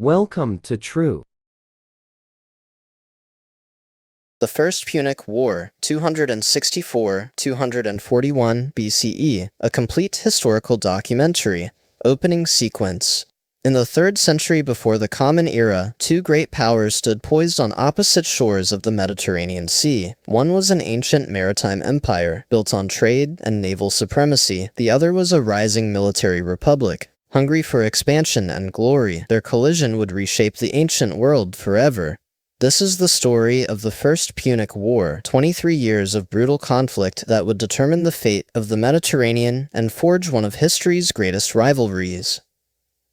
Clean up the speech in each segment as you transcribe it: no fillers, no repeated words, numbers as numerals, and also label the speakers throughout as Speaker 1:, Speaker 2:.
Speaker 1: Welcome to True.
Speaker 2: The First Punic War, 264–241 BCE, a complete historical documentary. Opening sequence. In the 3rd century before the Common Era, two great powers stood poised on opposite shores of the Mediterranean Sea. One was an ancient maritime empire, built on trade and naval supremacy. The other was a rising military republic, hungry for expansion and glory. Their collision would reshape the ancient world forever. This is the story of the First Punic War, 23 years of brutal conflict that would determine the fate of the Mediterranean and forge one of history's greatest rivalries.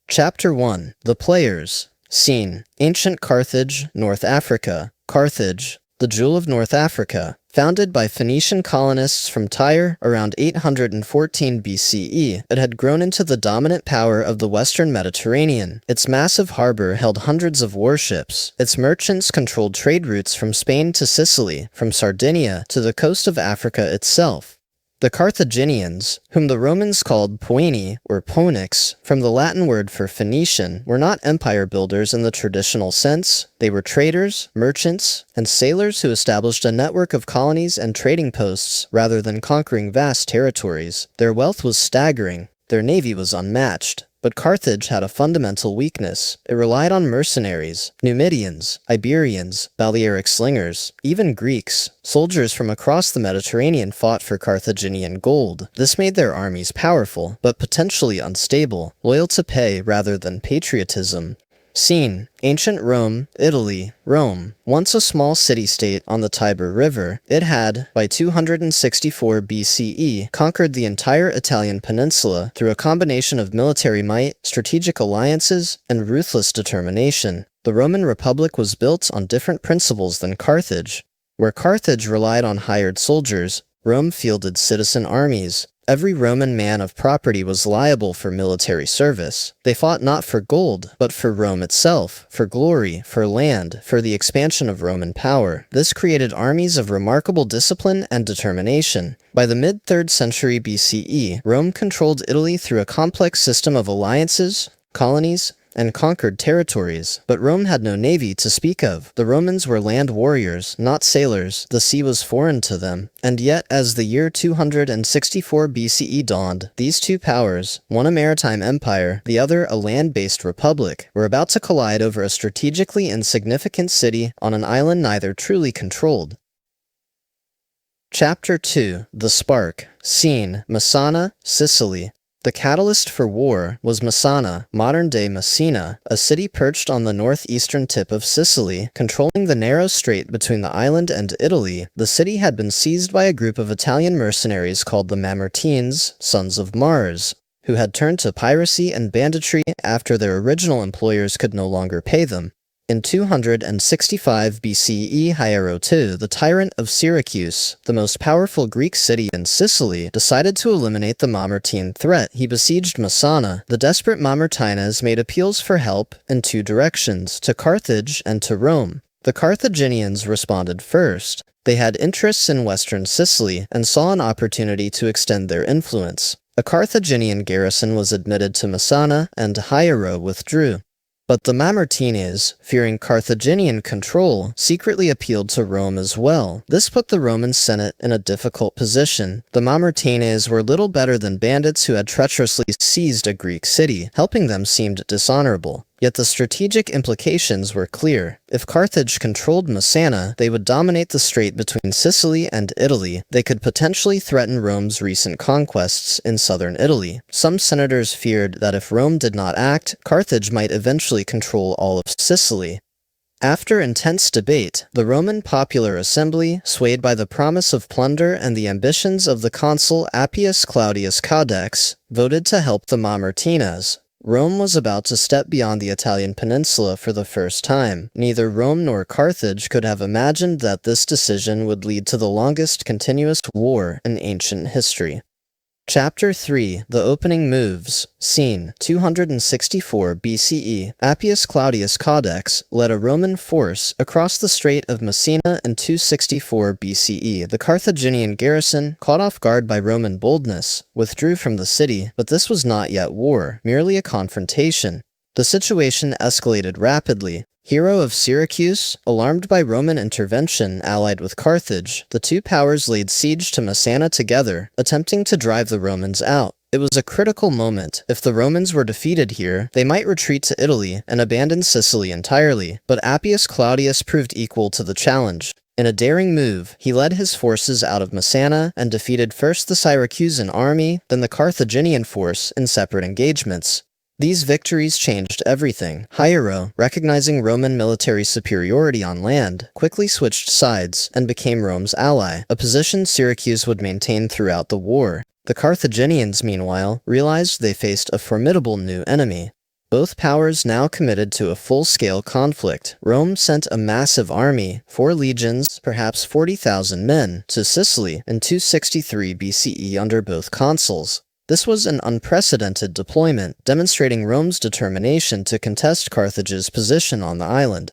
Speaker 2: Chapter 1. The Players. Scene: Ancient Carthage, North Africa. Carthage, the jewel of North Africa. Founded by Phoenician colonists from Tyre around 814 BCE, it had grown into the dominant power of the western Mediterranean. Its massive harbor held hundreds of warships. Its merchants controlled trade routes from Spain to Sicily, from Sardinia to the coast of Africa itself. The Carthaginians, whom the Romans called Puini or Punics, from the Latin word for Phoenician, were not empire builders in the traditional sense. They were traders, merchants, and sailors who established a network of colonies and trading posts rather than conquering vast territories. Their wealth was staggering. Their navy was unmatched. But Carthage had a fundamental weakness. It relied on mercenaries, Numidians, Iberians, Balearic slingers, even Greeks. Soldiers from across the Mediterranean fought for Carthaginian gold. This made their armies powerful, but potentially unstable, loyal to pay rather than patriotism. Scene: Ancient Rome, Italy. Rome, once a small city-state on the Tiber River, it had, by 264 BCE, conquered the entire Italian peninsula through a combination of military might, strategic alliances, and ruthless determination. The Roman Republic was built on different principles than Carthage. Where Carthage relied on hired soldiers, Rome fielded citizen armies. Every Roman man of property was liable for military service. They fought not for gold, but for Rome itself, for glory, for land, for the expansion of Roman power. This created armies of remarkable discipline and determination. By the mid-3rd century BCE, Rome controlled Italy through a complex system of alliances, colonies, and conquered territories. But Rome had no navy to speak of. The Romans were land warriors, not sailors. The sea was foreign to them. And yet, as the year 264 BCE dawned, these two powers, one a maritime empire, the other a land-based republic, were about to collide over a strategically insignificant city on an island neither truly controlled. Chapter 2. The Spark. Scene: Messana, Sicily. The catalyst for war was Messana, modern-day Messina, a city perched on the northeastern tip of Sicily, controlling the narrow strait between the island and Italy. The city had been seized by a group of Italian mercenaries called the Mamertines, Sons of Mars, who had turned to piracy and banditry after their original employers could no longer pay them. In 265 BCE, Hiero II, the tyrant of Syracuse, the most powerful Greek city in Sicily, decided to eliminate the Mamertine threat. He besieged Messana. The desperate Mamertines made appeals for help in two directions, to Carthage and to Rome. The Carthaginians responded first. They had interests in western Sicily and saw an opportunity to extend their influence. A Carthaginian garrison was admitted to Messana, and Hiero withdrew. But the Mamertines, fearing Carthaginian control, secretly appealed to Rome as well. This put the Roman Senate in a difficult position. The Mamertines were little better than bandits who had treacherously seized a Greek city. Helping them seemed dishonorable. Yet the strategic implications were clear. If Carthage controlled Messana, they would dominate the strait between Sicily and Italy. They could potentially threaten Rome's recent conquests in southern Italy. Some senators feared that if Rome did not act, Carthage might eventually control all of Sicily. After intense debate, the Roman Popular Assembly, swayed by the promise of plunder and the ambitions of the consul Appius Claudius Caudex, voted to help the Mamertines. Rome was about to step beyond the Italian peninsula for the first time. Neither Rome nor Carthage could have imagined that this decision would lead to the longest continuous war in ancient history. Chapter 3. The Opening Moves. Scene: 264 BCE. Appius Claudius Caudex led a Roman force across the Strait of Messina in 264 BCE. The Carthaginian garrison, caught off guard by Roman boldness, withdrew from the city, but this was not yet war, merely a confrontation. The situation escalated rapidly. Hero of Syracuse, alarmed by Roman intervention allied with Carthage, the two powers laid siege to Messana together, attempting to drive the Romans out. It was a critical moment. If the Romans were defeated here, they might retreat to Italy and abandon Sicily entirely, but Appius Claudius proved equal to the challenge. In a daring move, he led his forces out of Messana and defeated first the Syracusan army, then the Carthaginian force in separate engagements. These victories changed everything. Hiero, recognizing Roman military superiority on land, quickly switched sides and became Rome's ally, a position Syracuse would maintain throughout the war. The Carthaginians, meanwhile, realized they faced a formidable new enemy. Both powers now committed to a full-scale conflict. Rome sent a massive army, 4 legions, perhaps 40,000 men, to Sicily in 263 BCE under both consuls. This was an unprecedented deployment, demonstrating Rome's determination to contest Carthage's position on the island.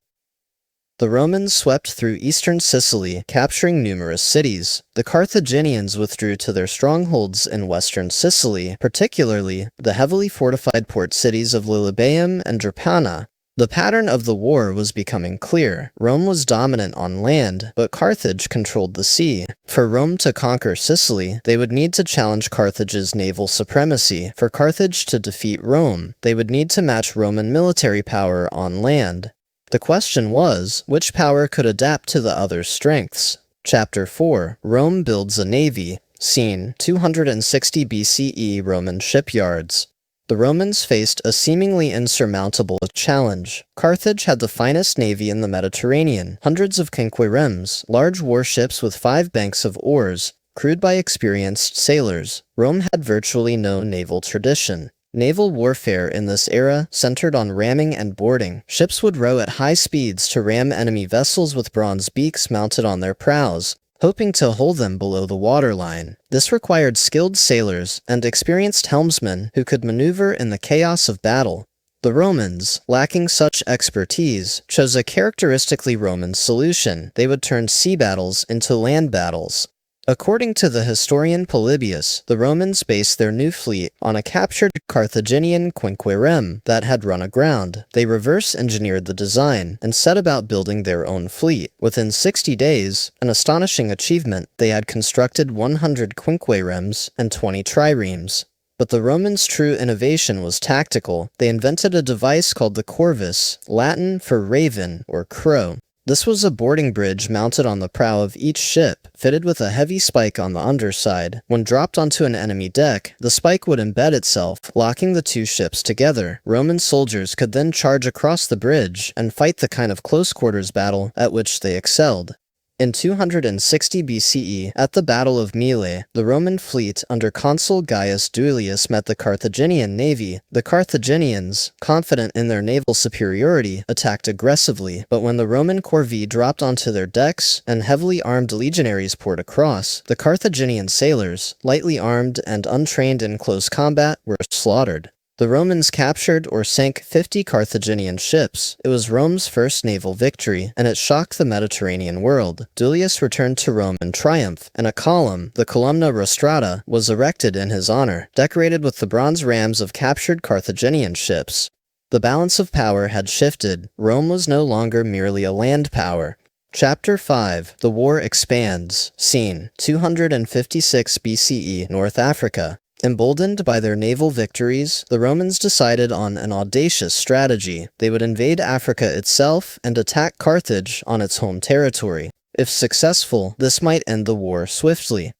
Speaker 2: The Romans swept through eastern Sicily, capturing numerous cities. The Carthaginians withdrew to their strongholds in western Sicily, particularly the heavily fortified port cities of Lilybaeum and Drepana. The pattern of the war was becoming clear. Rome was dominant on land, but Carthage controlled the sea. For Rome to conquer Sicily, they would need to challenge Carthage's naval supremacy. For Carthage to defeat Rome, they would need to match Roman military power on land. The question was, which power could adapt to the other's strengths? Chapter 4. Rome builds a navy. Scene: 260 BCE Roman shipyards. The Romans faced a seemingly insurmountable challenge. Carthage had the finest navy in the Mediterranean, hundreds of quinquiremes, large warships with 5 banks of oars, crewed by experienced sailors. Rome had virtually no naval tradition. Naval warfare in this era centered on ramming and boarding. Ships would row at high speeds to ram enemy vessels with bronze beaks mounted on their prows, hoping to hold them below the waterline. This required skilled sailors and experienced helmsmen who could maneuver in the chaos of battle. The Romans, lacking such expertise, chose a characteristically Roman solution. They would turn sea battles into land battles. According to the historian Polybius, the Romans based their new fleet on a captured Carthaginian quinquireme that had run aground. They reverse-engineered the design and set about building their own fleet. Within 60 days, an astonishing achievement, they had constructed 100 quinquiremes and 20 triremes. But the Romans' true innovation was tactical. They invented a device called the corvus, Latin for raven or crow. This was a boarding bridge mounted on the prow of each ship, fitted with a heavy spike on the underside. When dropped onto an enemy deck, the spike would embed itself, locking the two ships together. Roman soldiers could then charge across the bridge and fight the kind of close-quarters battle at which they excelled. In 260 BCE, at the Battle of Mylae, the Roman fleet under consul Gaius Duilius met the Carthaginian navy. The Carthaginians, confident in their naval superiority, attacked aggressively, but when the Roman corvée dropped onto their decks and heavily armed legionaries poured across, the Carthaginian sailors, lightly armed and untrained in close combat, were slaughtered. The Romans captured or sank 50 Carthaginian ships. It was Rome's first naval victory, and it shocked the Mediterranean world. Duilius returned to Rome in triumph, and a column, the Columna Rostrata, was erected in his honor, decorated with the bronze rams of captured Carthaginian ships. The balance of power had shifted. Rome was no longer merely a land power. Chapter 5. The war expands. Scene: 256 BCE, North Africa. Emboldened by their naval victories, the Romans decided on an audacious strategy. They would invade Africa itself and attack Carthage on its home territory. If successful, this might end the war swiftly.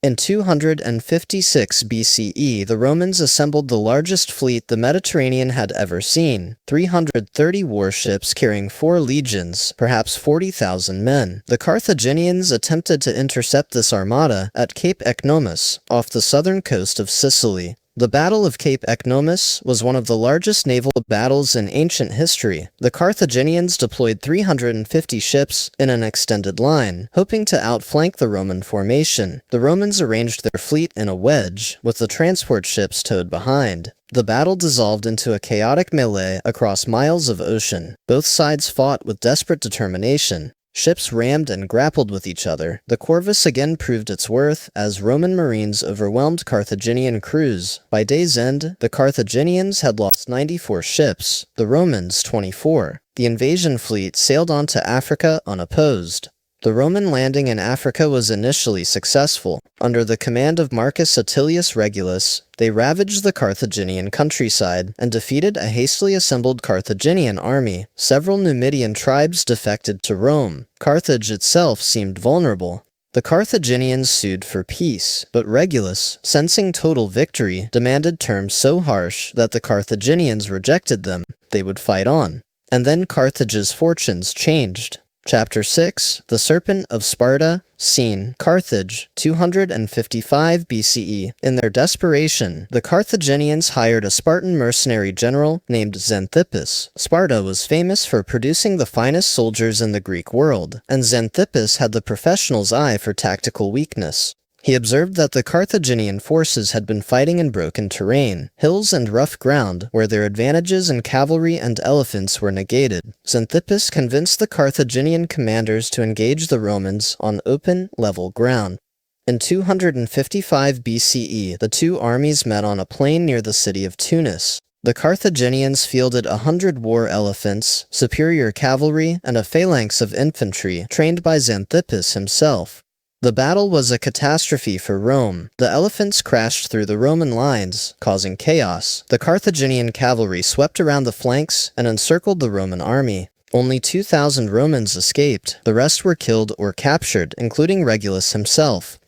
Speaker 2: In 256 BCE, the Romans assembled the largest fleet the Mediterranean had ever seen, 330 warships carrying 4 legions, perhaps 40,000 men. The Carthaginians attempted to intercept this armada at Cape Ecnomus, off the southern coast of Sicily. The Battle of Cape Ecnomus was one of the largest naval battles in ancient history. The Carthaginians deployed 350 ships in an extended line, hoping to outflank the Roman formation. The Romans arranged their fleet in a wedge, with the transport ships towed behind. The battle dissolved into a chaotic melee across miles of ocean. Both sides fought with desperate determination. Ships rammed and grappled with each other. The Corvus again proved its worth as Roman marines overwhelmed Carthaginian crews. By day's end, the Carthaginians had lost 94 ships, the Romans 24. The invasion fleet sailed on to Africa unopposed. The Roman landing in Africa was initially successful. Under the command of Marcus Atilius Regulus, they ravaged the Carthaginian countryside and defeated a hastily assembled Carthaginian army. Several Numidian tribes defected to Rome. Carthage itself seemed vulnerable. The Carthaginians sued for peace, but Regulus, sensing total victory, demanded terms so harsh that the Carthaginians rejected them. They would fight on. And then Carthage's fortunes changed. Chapter 6, The Serpent of Sparta, Scene, Carthage, 255 BCE. In their desperation, the Carthaginians hired a Spartan mercenary general named Xanthippus. Sparta was famous for producing the finest soldiers in the Greek world, and Xanthippus had the professional's eye for tactical weakness. He observed that the Carthaginian forces had been fighting in broken terrain, hills and rough ground, where their advantages in cavalry and elephants were negated. Xanthippus convinced the Carthaginian commanders to engage the Romans on open, level ground. In 255 BCE, the two armies met on a plain near the city of Tunis. The Carthaginians fielded 100 war elephants, superior cavalry, and a phalanx of infantry, trained by Xanthippus himself. The battle was a catastrophe for Rome. The elephants crashed through the Roman lines, causing chaos. The Carthaginian cavalry swept around the flanks and encircled the Roman army. Only 2,000 Romans escaped. The rest were killed or captured, including Regulus himself.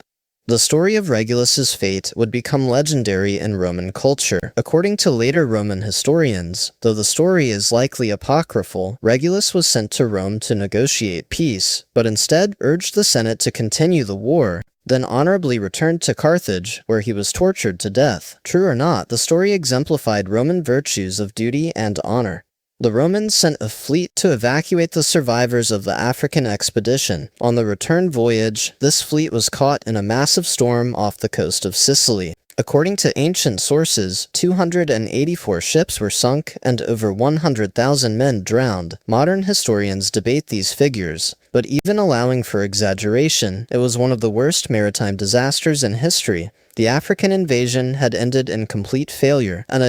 Speaker 2: The story of Regulus's fate would become legendary in Roman culture. According to later Roman historians, though the story is likely apocryphal, Regulus was sent to Rome to negotiate peace, but instead urged the Senate to continue the war, then honorably returned to Carthage, where he was tortured to death. True or not, the story exemplified Roman virtues of duty and honor. The Romans sent a fleet to evacuate the survivors of the African expedition. On the return voyage, this fleet was caught in a massive storm off the coast of Sicily. According to ancient sources, 284 ships were sunk and over 100,000 men drowned. Modern historians debate these figures, but even allowing for exaggeration, it was one of the worst maritime disasters in history. The African invasion had ended in complete failure, and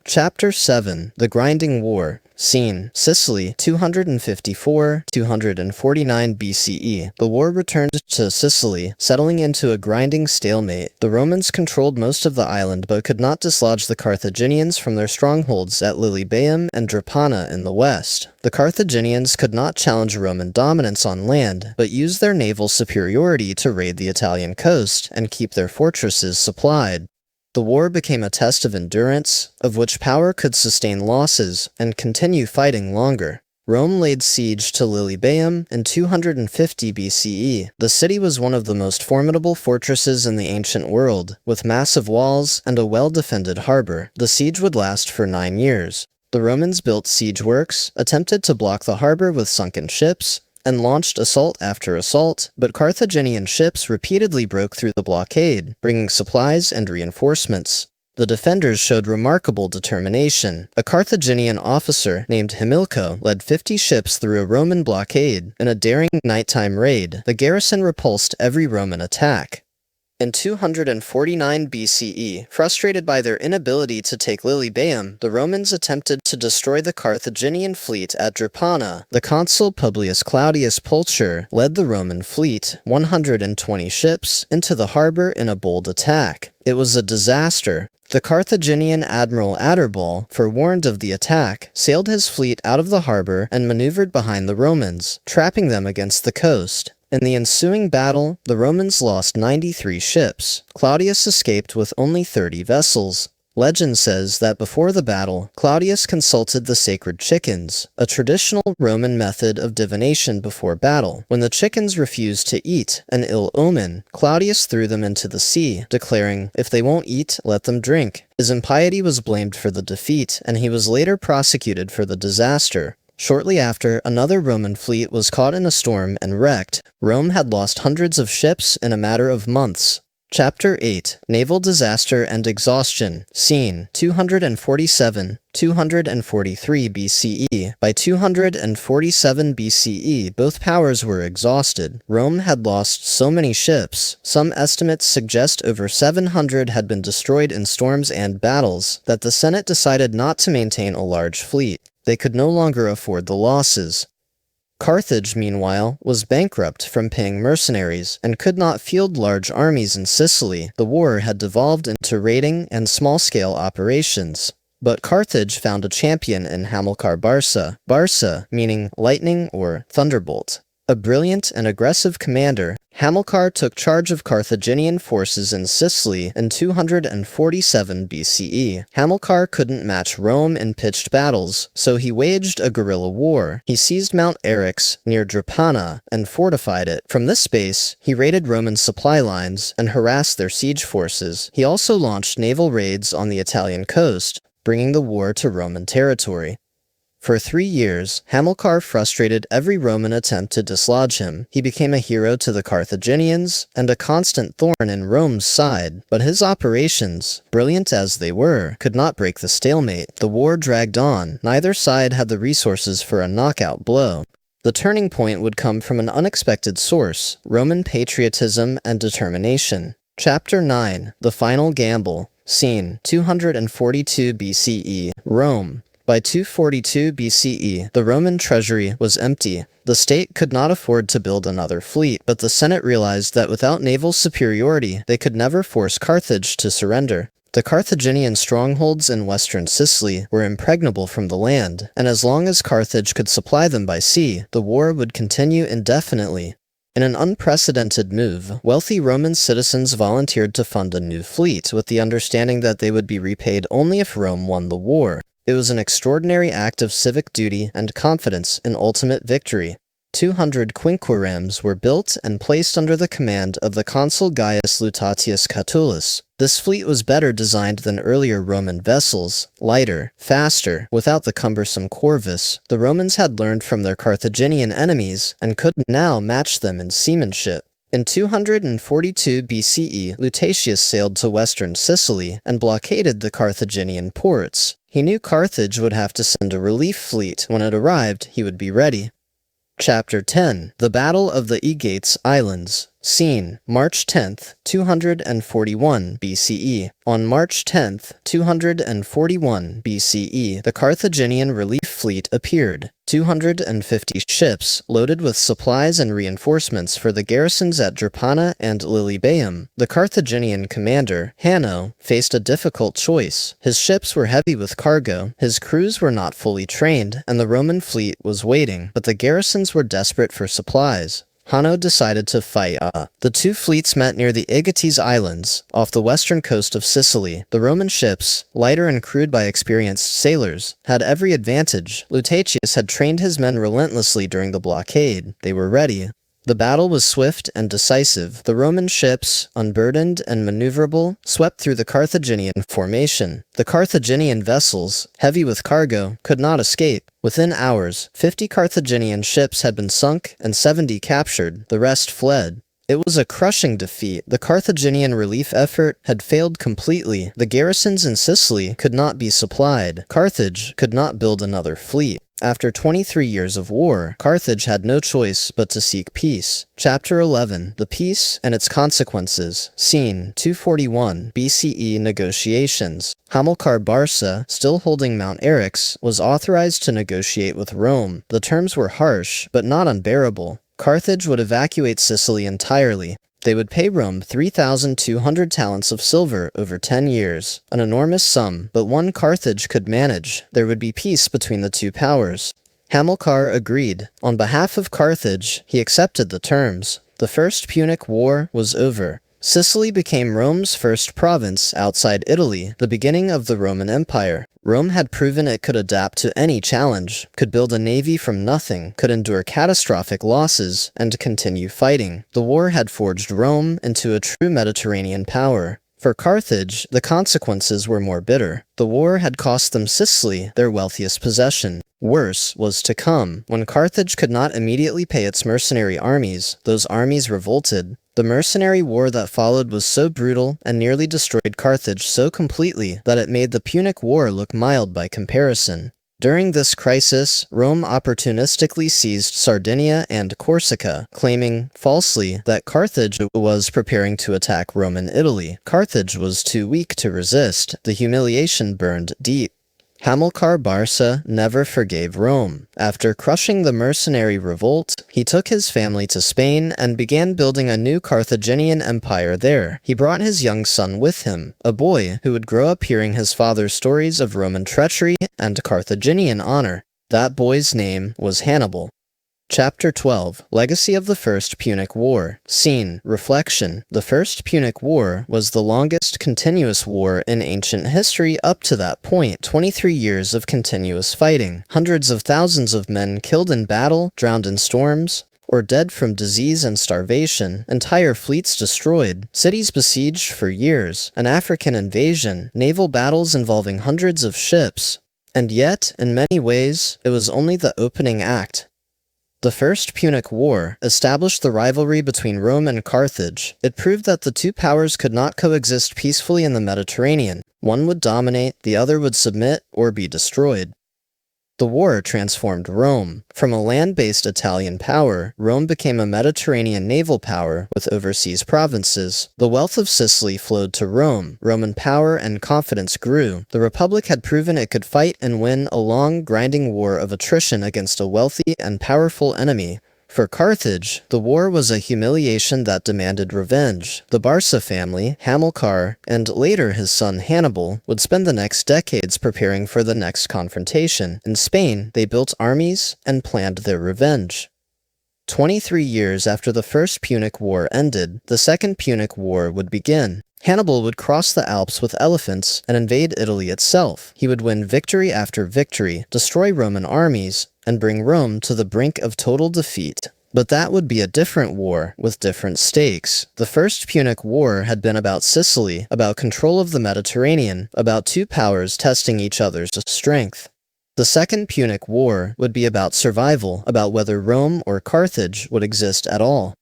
Speaker 2: Chapter 7, The Grinding War. Scene, Sicily, 254-249 BCE. The war returned to Sicily, settling into a grinding stalemate. The Romans controlled most of the island but could not dislodge the Carthaginians from their strongholds at Lilybaeum and Drepana in the west. The Carthaginians could not challenge Roman dominance on land, but used their naval superiority to raid the Italian coast and keep their fortresses supplied. The war became a test of endurance, of which power could sustain losses and continue fighting longer. Rome laid siege to Lilybaeum in 250 BCE. The city was one of the most formidable fortresses in the ancient world, with massive walls and a well-defended harbor. The siege would last for 9 years. The Romans built siege works, attempted to block the harbor with sunken ships, and launched assault after assault, but Carthaginian ships repeatedly broke through the blockade, bringing supplies and reinforcements. The defenders showed remarkable determination. A Carthaginian officer named Hamilco led 50 ships through a Roman blockade. In a daring nighttime raid, the garrison repulsed every Roman attack. In 249 BCE, frustrated by their inability to take Lilybaeum, the Romans attempted to destroy the Carthaginian fleet at Drepana. The consul Publius Claudius Pulcher led the Roman fleet, 120 ships, into the harbor in a bold attack. It was a disaster. The Carthaginian admiral Adherbal, forewarned of the attack, sailed his fleet out of the harbor and maneuvered behind the Romans, trapping them against the coast. In the ensuing battle, the Romans lost 93 ships. Claudius escaped with only 30 vessels. Legend says that before the battle, Claudius consulted the sacred chickens, a traditional Roman method of divination before battle. When the chickens refused to eat, an ill omen, Claudius threw them into the sea, declaring, "If they won't eat, let them drink." His impiety was blamed for the defeat, and he was later prosecuted for the disaster. Shortly after, another Roman fleet was caught in a storm and wrecked. Rome had lost hundreds of ships in a matter of months. Chapter 8. Naval Disaster and Exhaustion. Scene 247-243 BCE. By 247 BCE, both powers were exhausted. Rome had lost so many ships, some estimates suggest over 700 had been destroyed in storms and battles, that the Senate decided not to maintain a large fleet. They could no longer afford the losses. Carthage, meanwhile, was bankrupt from paying mercenaries and could not field large armies in Sicily. The war had devolved into raiding and small-scale operations. But Carthage found a champion in Hamilcar Barca, Barca meaning lightning or thunderbolt. A brilliant and aggressive commander, Hamilcar took charge of Carthaginian forces in Sicily in 247 BCE. Hamilcar couldn't match Rome in pitched battles, so he waged a guerrilla war. He seized Mount Eryx near Drepana and fortified it. From this base, he raided Roman supply lines and harassed their siege forces. He also launched naval raids on the Italian coast, bringing the war to Roman territory. For 3 years, Hamilcar frustrated every Roman attempt to dislodge him. He became a hero to the Carthaginians and a constant thorn in Rome's side. But his operations, brilliant as they were, could not break the stalemate. The war dragged on. Neither side had the resources for a knockout blow. The turning point would come from an unexpected source: Roman patriotism and determination. Chapter 9. The Final Gamble. Scene 242 BCE. Rome. By 242 BCE, the Roman treasury was empty. The state could not afford to build another fleet, but the Senate realized that without naval superiority, they could never force Carthage to surrender. The Carthaginian strongholds in western Sicily were impregnable from the land, and as long as Carthage could supply them by sea, the war would continue indefinitely. In an unprecedented move, wealthy Roman citizens volunteered to fund a new fleet, with the understanding that they would be repaid only if Rome won the war. It was an extraordinary act of civic duty and confidence in ultimate victory. 200 quinqueremes were built and placed under the command of the consul Gaius Lutatius Catulus. This fleet was better designed than earlier Roman vessels, lighter, faster, without the cumbersome corvus. The Romans had learned from their Carthaginian enemies and could now match them in seamanship. In 242 BCE, Lutatius sailed to western Sicily and blockaded the Carthaginian ports. He knew Carthage would have to send a relief fleet. When it arrived, he would be ready. Chapter 10. The Battle of the Aegates Islands. Scene March 10th, 241 BCE. On March 10th, 241 BCE, the Carthaginian relief fleet appeared. 250 ships, loaded with supplies and reinforcements for the garrisons at Drepana and Lilybaeum. The Carthaginian commander, Hanno, faced a difficult choice. His ships were heavy with cargo, his crews were not fully trained, and the Roman fleet was waiting, but the garrisons were desperate for supplies. Hanno decided to fight. The two fleets met near the Aegates Islands, off the western coast of Sicily. The Roman ships, lighter and crewed by experienced sailors, had every advantage. Lutatius had trained his men relentlessly during the blockade. They were ready. The battle was swift and decisive. The Roman ships, unburdened and maneuverable, swept through the Carthaginian formation. The Carthaginian vessels, heavy with cargo, could not escape. Within hours, 50 Carthaginian ships had been sunk and 70 captured. The rest fled. It was a crushing defeat. The Carthaginian relief effort had failed completely. The garrisons in Sicily could not be supplied. Carthage could not build another fleet. After 23 years of war, Carthage had no choice but to seek peace. Chapter 11. The Peace and its Consequences. Scene 241 BCE Negotiations. Hamilcar Barca, still holding Mount Eryx, was authorized to negotiate with Rome. The terms were harsh, but not unbearable. Carthage would evacuate Sicily entirely. They would pay Rome 3,200 talents of silver over 10 years, an enormous sum, but one Carthage could manage. There would be peace between the two powers. Hamilcar agreed. On behalf of Carthage, he accepted the terms. The First Punic War was over. Sicily became Rome's first province outside Italy, the beginning of the Roman Empire. Rome had proven it could adapt to any challenge, could build a navy from nothing, could endure catastrophic losses, and continue fighting. The war had forged Rome into a true Mediterranean power. For Carthage, the consequences were more bitter. The war had cost them Sicily, their wealthiest possession. Worse was to come. When Carthage could not immediately pay its mercenary armies, those armies revolted. The mercenary war that followed was so brutal and nearly destroyed Carthage so completely that it made the Punic War look mild by comparison. During this crisis, Rome opportunistically seized Sardinia and Corsica, claiming, falsely, that Carthage was preparing to attack Roman Italy. Carthage was too weak to resist. The humiliation burned deep. Hamilcar Barca never forgave Rome. After crushing the mercenary revolt, he took his family to Spain and began building a new Carthaginian empire there. He brought his young son with him, a boy who would grow up hearing his father's stories of Roman treachery and Carthaginian honor. That boy's name was Hannibal. Chapter 12. Legacy of the First Punic War. Scene. Reflection. The First Punic War was the longest continuous war in ancient history up to that point. 23 years of continuous fighting. Hundreds of thousands of men killed in battle, drowned in storms, or dead from disease and starvation. Entire fleets destroyed. Cities besieged for years. An African invasion. Naval battles involving hundreds of ships. And yet, in many ways, it was only the opening act. The First Punic War established the rivalry between Rome and Carthage. It proved that the two powers could not coexist peacefully in the Mediterranean. One would dominate, the other would submit or be destroyed. The war transformed Rome. From a land-based Italian power, Rome became a Mediterranean naval power with overseas provinces. The wealth of Sicily flowed to Rome. Roman power and confidence grew. The Republic had proven it could fight and win a long, grinding war of attrition against a wealthy and powerful enemy. For Carthage, the war was a humiliation that demanded revenge. The Barca family, Hamilcar, and later his son Hannibal, would spend the next decades preparing for the next confrontation. In Spain, they built armies and planned their revenge. 23 years after the First Punic War ended, the Second Punic War would begin. Hannibal would cross the Alps with elephants and invade Italy itself. He would win victory after victory, destroy Roman armies, and bring Rome to the brink of total defeat. But that would be a different war, with different stakes. The First Punic War had been about Sicily, about control of the Mediterranean, about two powers testing each other's strength. The Second Punic War would be about survival, about whether Rome or Carthage would exist at all.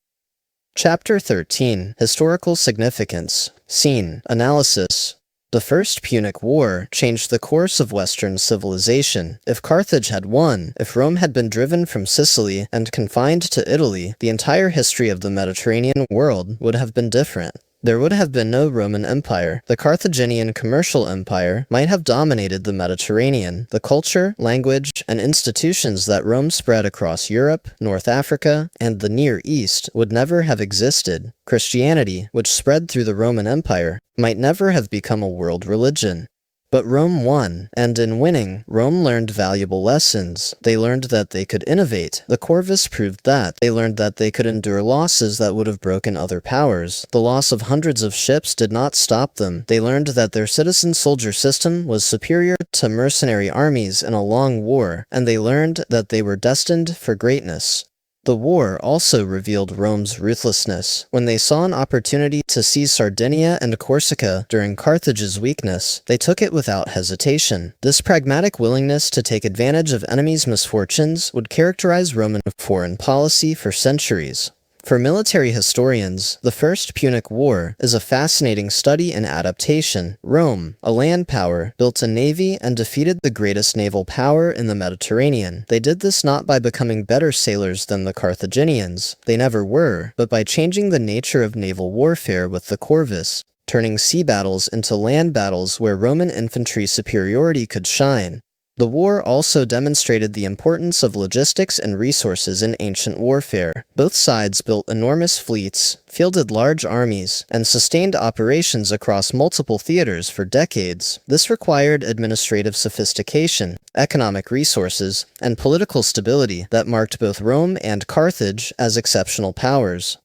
Speaker 2: Chapter 13. Historical Significance. Scene. Analysis. The First Punic War changed the course of Western civilization. If Carthage had won, if Rome had been driven from Sicily and confined to Italy, the entire history of the Mediterranean world would have been different. There would have been no Roman Empire. The Carthaginian commercial empire might have dominated the Mediterranean. The culture, language, and institutions that Rome spread across Europe, North Africa, and the Near East would never have existed. Christianity, which spread through the Roman Empire, might never have become a world religion. But Rome won, and in winning, Rome learned valuable lessons. They learned that they could innovate. The Corvus proved that. They learned that they could endure losses that would have broken other powers. The loss of hundreds of ships did not stop them. They learned that their citizen-soldier system was superior to mercenary armies in a long war, and they learned that they were destined for greatness. The war also revealed Rome's ruthlessness. When they saw an opportunity to seize Sardinia and Corsica during Carthage's weakness, they took it without hesitation. This pragmatic willingness to take advantage of enemies' misfortunes would characterize Roman foreign policy for centuries. For military historians, the First Punic War is a fascinating study in adaptation. Rome, a land power, built a navy and defeated the greatest naval power in the Mediterranean. They did this not by becoming better sailors than the Carthaginians. They never were, but by changing the nature of naval warfare with the Corvus, turning sea battles into land battles where Roman infantry superiority could shine. The war also demonstrated the importance of logistics and resources in ancient warfare. Both sides built enormous fleets, fielded large armies, and sustained operations across multiple theaters for decades. This required administrative sophistication, economic resources, and political stability that marked both Rome and Carthage as exceptional powers.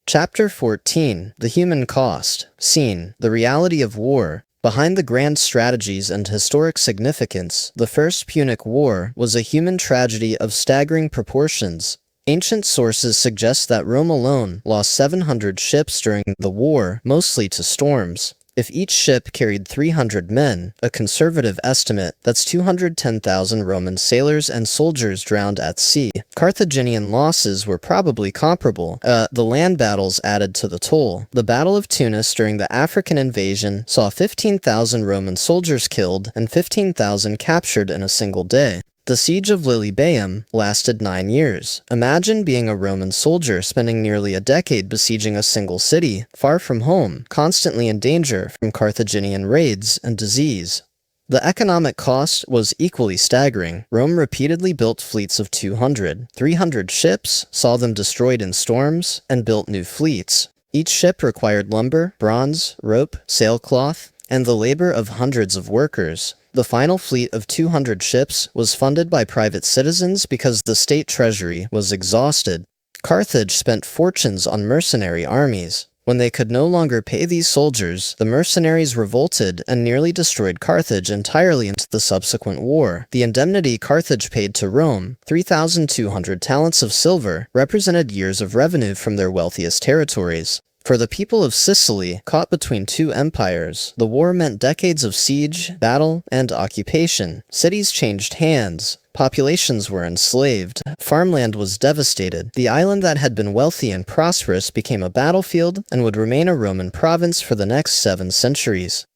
Speaker 2: Chapter 14. The Human Cost. Scene. The Reality of War. Behind the grand strategies and historic significance, the First Punic War was a human tragedy of staggering proportions. Ancient sources suggest that Rome alone lost 700 ships during the war, mostly to storms. If each ship carried 300 men, a conservative estimate, that's 210,000 Roman sailors and soldiers drowned at sea. Carthaginian losses were probably comparable. The land battles added to the toll. The Battle of Tunis during the African invasion saw 15,000 Roman soldiers killed and 15,000 captured in a single day. The siege of Lilybaeum lasted 9 years. Imagine being a Roman soldier spending nearly a decade besieging a single city, far from home, constantly in danger from Carthaginian raids and disease. The economic cost was equally staggering. Rome repeatedly built fleets of 200, 300 ships, saw them destroyed in storms, and built new fleets. Each ship required lumber, bronze, rope, sailcloth, and the labor of hundreds of workers. The final fleet of 200 ships was funded by private citizens because the state treasury was exhausted. Carthage spent fortunes on mercenary armies. When they could no longer pay these soldiers, the mercenaries revolted and nearly destroyed Carthage entirely into the subsequent war. The indemnity Carthage paid to Rome, 3,200 talents of silver, represented years of revenue from their wealthiest territories. For the people of Sicily, caught between two empires, the war meant decades of siege, battle, and occupation. Cities changed hands. Populations were enslaved. Farmland was devastated. The island that had been wealthy and prosperous became a battlefield and would remain a Roman province for the next 7 centuries.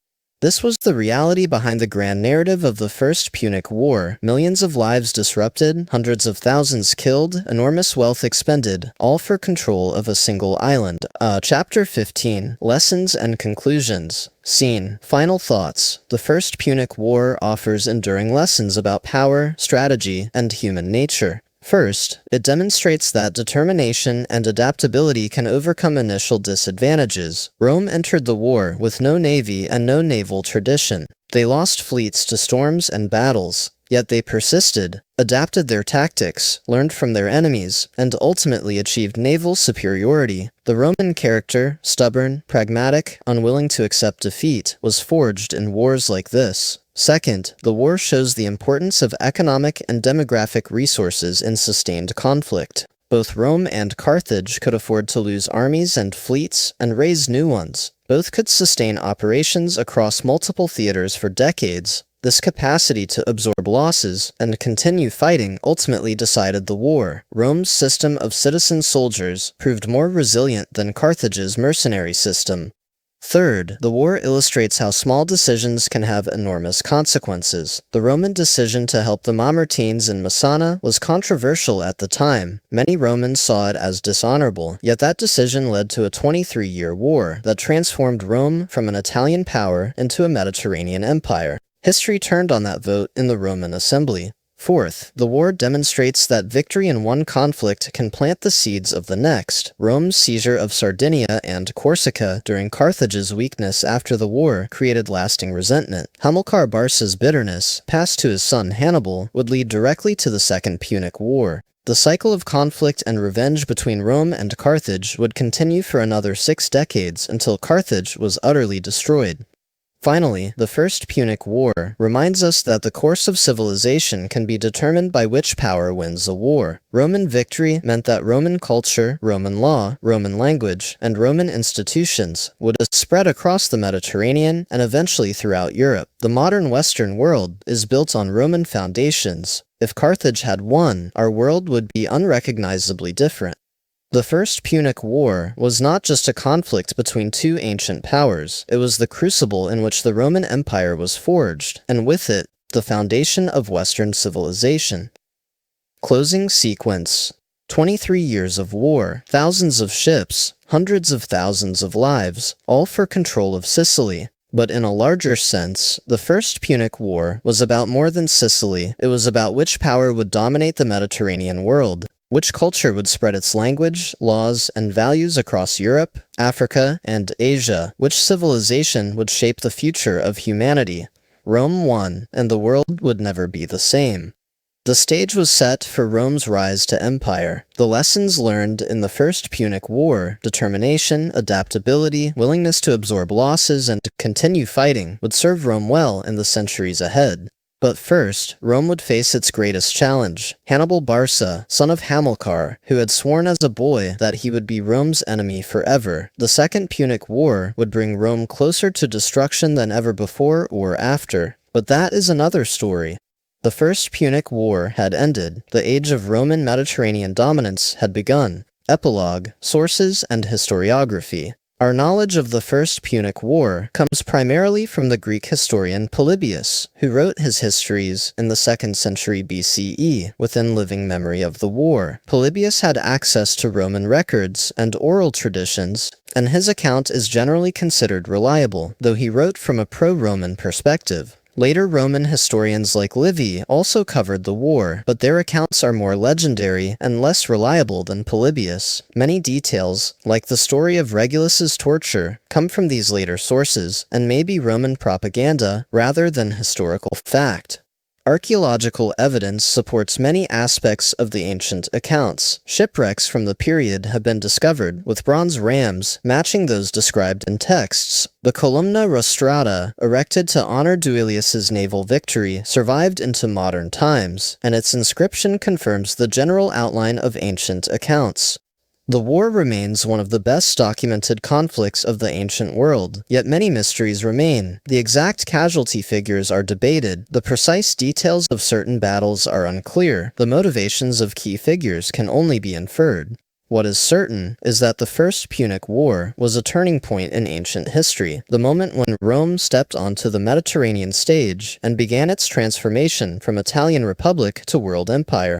Speaker 2: This was the reality behind the grand narrative of the First Punic War. Millions of lives disrupted, hundreds of thousands killed, enormous wealth expended, all for control of a single island. Chapter 15. Lessons and Conclusions. Scene. Final thoughts. The First Punic War offers enduring lessons about power, strategy, and human nature. First, it demonstrates that determination and adaptability can overcome initial disadvantages. Rome entered the war with no navy and no naval tradition. They lost fleets to storms and battles, yet they persisted, adapted their tactics, learned from their enemies, and ultimately achieved naval superiority. The Roman character, stubborn, pragmatic, unwilling to accept defeat, was forged in wars like this. Second, the war shows the importance of economic and demographic resources in sustained conflict. Both Rome and Carthage could afford to lose armies and fleets and raise new ones. Both could sustain operations across multiple theaters for decades. This capacity to absorb losses and continue fighting ultimately decided the war. Rome's system of citizen soldiers proved more resilient than Carthage's mercenary system. Third, the war illustrates how small decisions can have enormous consequences. The Roman decision to help the Mamertines in Messana was controversial at the time. Many Romans saw it as dishonorable, yet that decision led to a 23-year war that transformed Rome from an Italian power into a Mediterranean empire. History turned on that vote in the Roman assembly. Fourth, the war demonstrates that victory in one conflict can plant the seeds of the next. Rome's seizure of Sardinia and Corsica during Carthage's weakness after the war created lasting resentment. Hamilcar Barca's bitterness, passed to his son Hannibal, would lead directly to the Second Punic War. The cycle of conflict and revenge between Rome and Carthage would continue for another 6 decades until Carthage was utterly destroyed. Finally, the First Punic War reminds us that the course of civilization can be determined by which power wins a war. Roman victory meant that Roman culture, Roman law, Roman language, and Roman institutions would spread across the Mediterranean and eventually throughout Europe. The modern Western world is built on Roman foundations. If Carthage had won, our world would be unrecognizably different. The First Punic War was not just a conflict between two ancient powers, it was the crucible in which the Roman Empire was forged, and with it, the foundation of Western civilization. Closing sequence. 23 years of war, thousands of ships, hundreds of thousands of lives, all for control of Sicily. But in a larger sense, the First Punic War was about more than Sicily. It was about which power would dominate the Mediterranean world. Which culture would spread its language, laws, and values across Europe, Africa, and Asia? Which civilization would shape the future of humanity? Rome won, and the world would never be the same. The stage was set for Rome's rise to empire. The lessons learned in the First Punic War, determination, adaptability, willingness to absorb losses, and to continue fighting, would serve Rome well in the centuries ahead. But first, Rome would face its greatest challenge, Hannibal Barca, son of Hamilcar, who had sworn as a boy that he would be Rome's enemy forever. The Second Punic War would bring Rome closer to destruction than ever before or after. But that is another story. The First Punic War had ended. The age of Roman Mediterranean dominance had begun. Epilogue, sources, and historiography. Our knowledge of the First Punic War comes primarily from the Greek historian Polybius, who wrote his histories in the 2nd century BCE within living memory of the war. Polybius had access to Roman records and oral traditions, and his account is generally considered reliable, though he wrote from a pro-Roman perspective. Later Roman historians like Livy also covered the war, but their accounts are more legendary and less reliable than Polybius. Many details, like the story of Regulus's torture, come from these later sources, and may be Roman propaganda rather than historical fact. Archaeological evidence supports many aspects of the ancient accounts. Shipwrecks from the period have been discovered, with bronze rams matching those described in texts. The columna rostrata, erected to honor Duilius's naval victory, survived into modern times, and its inscription confirms the general outline of ancient accounts. The war remains one of the best documented conflicts of the ancient world, yet many mysteries remain. The exact casualty figures are debated, the precise details of certain battles are unclear, the motivations of key figures can only be inferred. What is certain is that the First Punic War was a turning point in ancient history, the moment when Rome stepped onto the Mediterranean stage and began its transformation from Italian Republic to world empire.